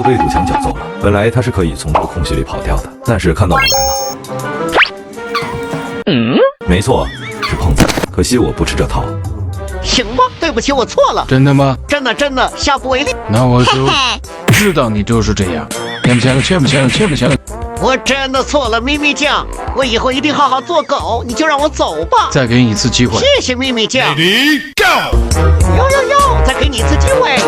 被堵墙绞揍了。本来他是可以从这个空隙里跑掉的，但是看到我来了。没错，是碰瓷。可惜我不吃这套。行吧，对不起，我错了。真的吗？真的，下不为例。那我就知道你就是这样。欠不欠？我真的错了，咪咪酱，我以后一定好好做狗，你就让我走吧。再给你一次机会。谢谢咪咪酱。Ready, go！再给你一次机会。